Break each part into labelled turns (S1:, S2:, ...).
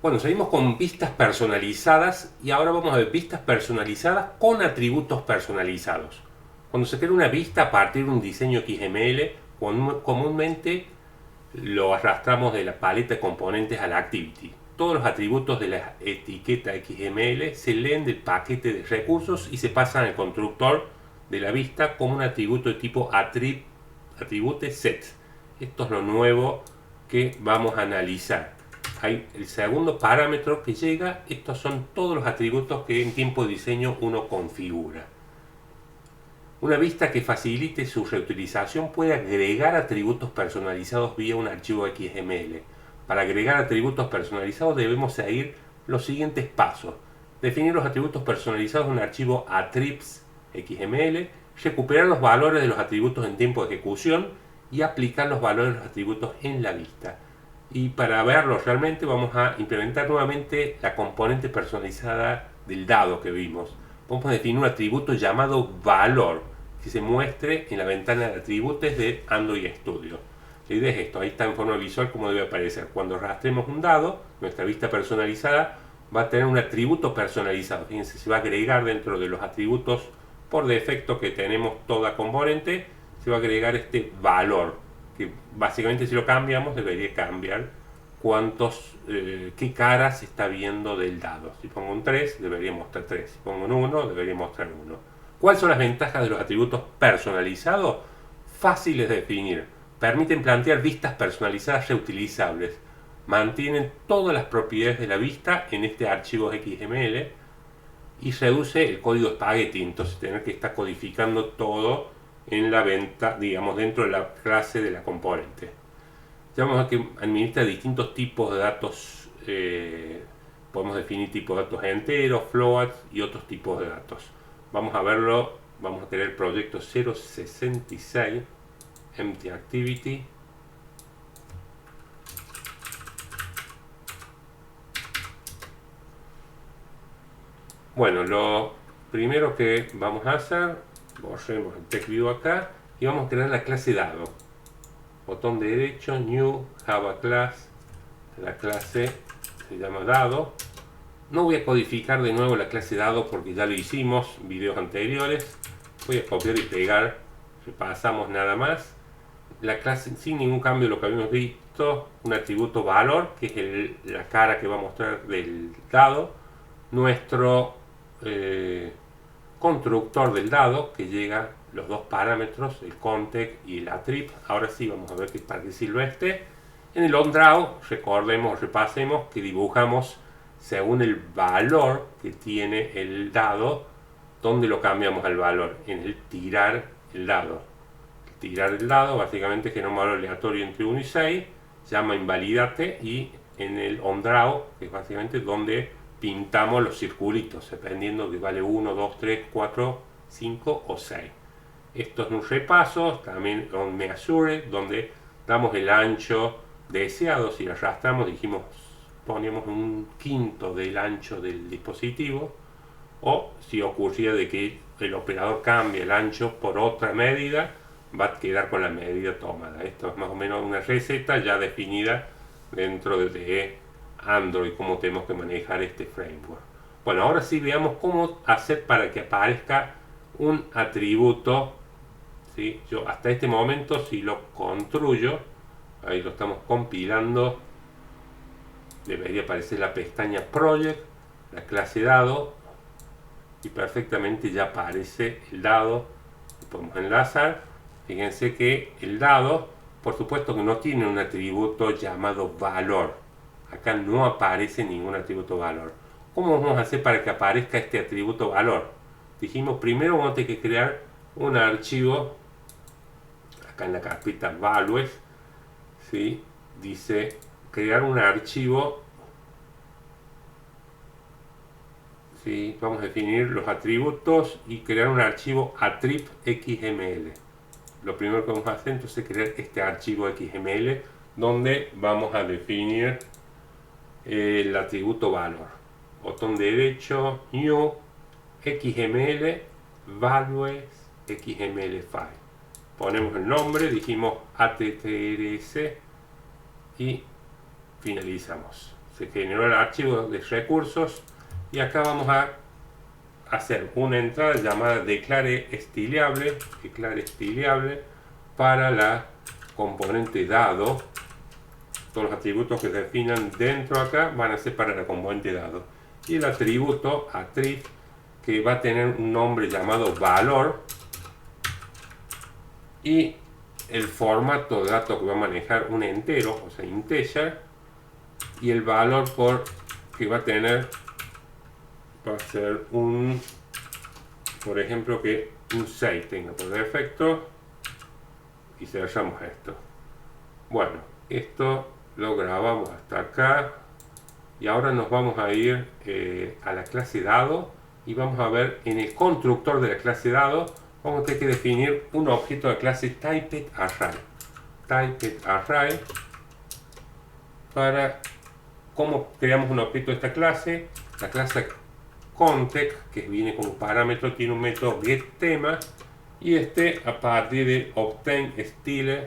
S1: Bueno, seguimos con vistas personalizadas y ahora vamos a ver vistas personalizadas con atributos personalizados. Cuando se crea una vista a partir de un diseño XML, comúnmente lo arrastramos de la paleta de componentes a la activity. Todos los atributos de la etiqueta XML se leen del paquete de recursos y se pasan al constructor de la vista como un atributo de tipo attribute set. Esto es lo nuevo que vamos a analizar. Hay el segundo parámetro que llega. Estos son todos los atributos que en tiempo de diseño uno configura. Una vista que facilite su reutilización puede agregar atributos personalizados vía un archivo XML. Para agregar atributos personalizados debemos seguir los siguientes pasos. Definir los atributos personalizados en un archivo attribs XML, recuperar los valores de los atributos en tiempo de ejecución y aplicar los valores de los atributos en la vista. Y para verlo realmente vamos a implementar nuevamente la componente personalizada del dado que vimos. Vamos a definir un atributo llamado valor que se muestre en la ventana de atributos de Android Studio. La idea es esto, ahí está en forma visual como debe aparecer. Cuando rastremos un dado, nuestra vista personalizada va a tener un atributo personalizado. Fíjense, se va a agregar dentro de los atributos por defecto que tenemos toda componente, se va a agregar este valor, que básicamente si lo cambiamos debería cambiar qué caras se está viendo del dado. Si pongo un 3 debería mostrar 3, si pongo un 1 debería mostrar 1. ¿Cuáles son las ventajas de los atributos personalizados? Fáciles de definir, permiten plantear vistas personalizadas reutilizables, mantienen todas las propiedades de la vista en este archivo XML y reduce el código espagueti, entonces tener que estar codificando todo en la venta, digamos, dentro de la clase de la componente. Ya vamos a ver que administra distintos tipos de datos. Podemos definir tipos de datos enteros, floats y otros tipos de datos. Vamos a verlo, vamos a tener el proyecto 066 Empty Activity. Bueno, lo primero que vamos a hacer, borremos el TextView acá y vamos a crear la clase dado. Botón derecho, New, Java Class, la clase se llama dado. No voy a codificar de nuevo la clase dado porque ya lo hicimos en videos anteriores. Voy a copiar y pegar, repasamos nada más. La clase sin ningún cambio de lo que habíamos visto, un atributo valor, que es la cara que va a mostrar del dado. Nuestro constructor del dado, que llega los dos parámetros, el context y el attrib. Ahora sí vamos a ver para qué sirve este. En el onDraw, recordemos, repasemos que dibujamos según el valor que tiene el dado. ¿Dónde lo cambiamos al valor? En el tirar el dado. Tirar el dado básicamente genera un valor aleatorio entre 1 y 6, llama invalidate, y en el onDraw, que es básicamente donde pintamos los circulitos, dependiendo que vale 1, 2, 3, 4, 5 o 6. Esto es un repaso, también on measure, donde damos el ancho deseado. Si lo arrastramos, dijimos, ponemos un quinto del ancho del dispositivo, o si ocurría de que el operador cambie el ancho por otra medida, va a quedar con la medida tomada. Esto es más o menos una receta ya definida dentro de Android, cómo tenemos que manejar este framework. Bueno, ahora sí veamos cómo hacer para que aparezca un atributo. ¿Sí? Yo hasta este momento, si lo construyo, ahí lo estamos compilando, debería aparecer la pestaña Project, la clase dado, y perfectamente ya aparece el dado. Lo podemos enlazar. Fíjense que el dado, por supuesto que no tiene un atributo llamado valor. Acá no aparece ningún atributo valor. ¿Cómo vamos a hacer para que aparezca este atributo valor? Dijimos, primero vamos a tener que crear un archivo, acá en la carpeta values, ¿sí? Dice crear un archivo, ¿sí? Vamos a definir los atributos y crear un archivo attrib XML. Lo primero que vamos a hacer entonces es crear este archivo XML donde vamos a definir el atributo valor. Botón derecho, New, XML, Values, XML File. Ponemos el nombre, dijimos ATTRS y finalizamos. se generó el archivo de recursos y acá vamos a hacer una entrada llamada declare stiliable para la componente dado. Todos los atributos que se definan dentro acá van a ser para la componente dado. Y el atributo attrib, que va a tener un nombre llamado valor, y el formato de datos que va a manejar un entero, o sea integer, y el valor que va a tener va a ser un, por ejemplo, que un 6 tenga por defecto, y cerramos esto. Bueno, esto lo grabamos hasta acá y ahora nos vamos a ir a la clase dado y vamos a ver en el constructor de la clase dado vamos a tener que definir un objeto de clase typedArray para cómo creamos un objeto de esta clase. La clase context, que viene como parámetro, tiene un método getTema y a partir de obtainStyle,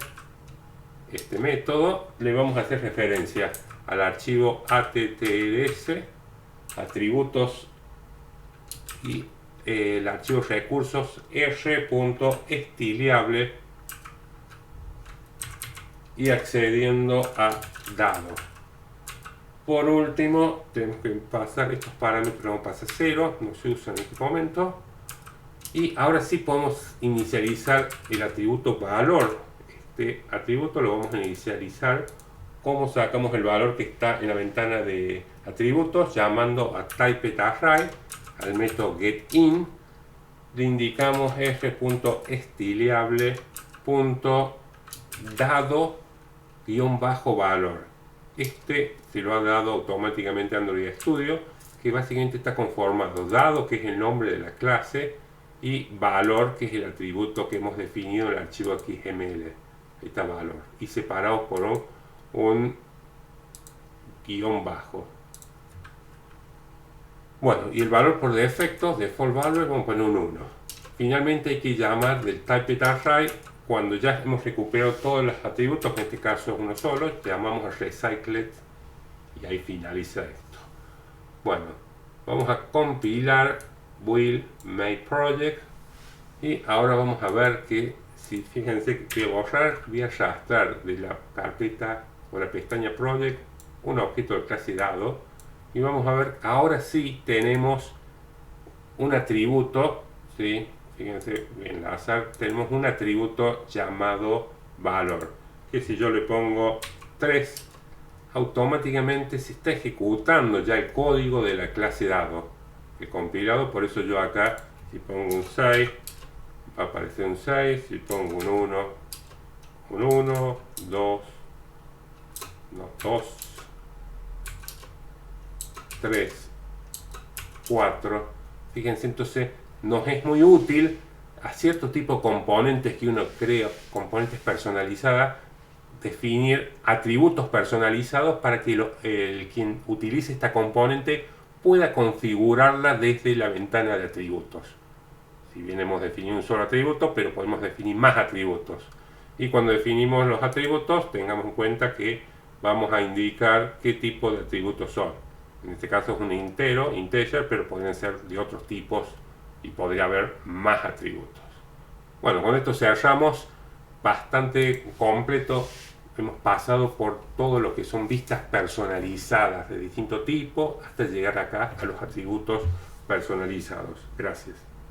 S1: este método, le vamos a hacer referencia al archivo attrs, atributos, y el archivo recursos r.stiliable, y accediendo a dado. Por último, tenemos que pasar estos parámetros, vamos a pasar 0, no se usa en este momento. Y ahora sí podemos inicializar el atributo valor. Este atributo lo vamos a inicializar como sacamos el valor que está en la ventana de atributos, llamando a typedArray, al método getIn. Le indicamos r.stiliable.dado-valor. Se lo ha dado automáticamente Android Studio, que básicamente está conformado dado, que es el nombre de la clase, y valor, que es el atributo que hemos definido en el archivo XML. Ahí está valor, y separados por un guión bajo. Bueno, y el valor por defecto, default value, vamos a poner un 1. Finalmente hay que llamar del typedArray cuando ya hemos recuperado todos los atributos, en este caso es uno solo, llamamos a recycled y ahí finaliza esto. Bueno, vamos a compilar build make project y ahora vamos a ver que, si fíjense que voy a arrastrar de la carpeta o la pestaña project un objeto de clase dado y vamos a ver, ahora sí tenemos un atributo, ¿sí? Fíjense, enlazar, tenemos un atributo llamado valor, que si yo le pongo 3, automáticamente se está ejecutando ya el código de la clase dado, el compilado. Por eso yo acá, si pongo un 6, va a aparecer un 6, si pongo un 1, 2, 3, 4, fíjense, entonces nos es muy útil a cierto tipo de componentes que uno crea, componentes personalizadas, definir atributos personalizados para que quien utilice esta componente pueda configurarla desde la ventana de atributos. Si bien hemos definido un solo atributo, pero podemos definir más atributos. Y cuando definimos los atributos, tengamos en cuenta que vamos a indicar qué tipo de atributos son. En este caso es un integer, pero pueden ser de otros tipos y podría haber más atributos. Bueno, con esto cerramos bastante completo. Hemos pasado por todo lo que son vistas personalizadas de distinto tipo hasta llegar acá a los atributos personalizados. Gracias.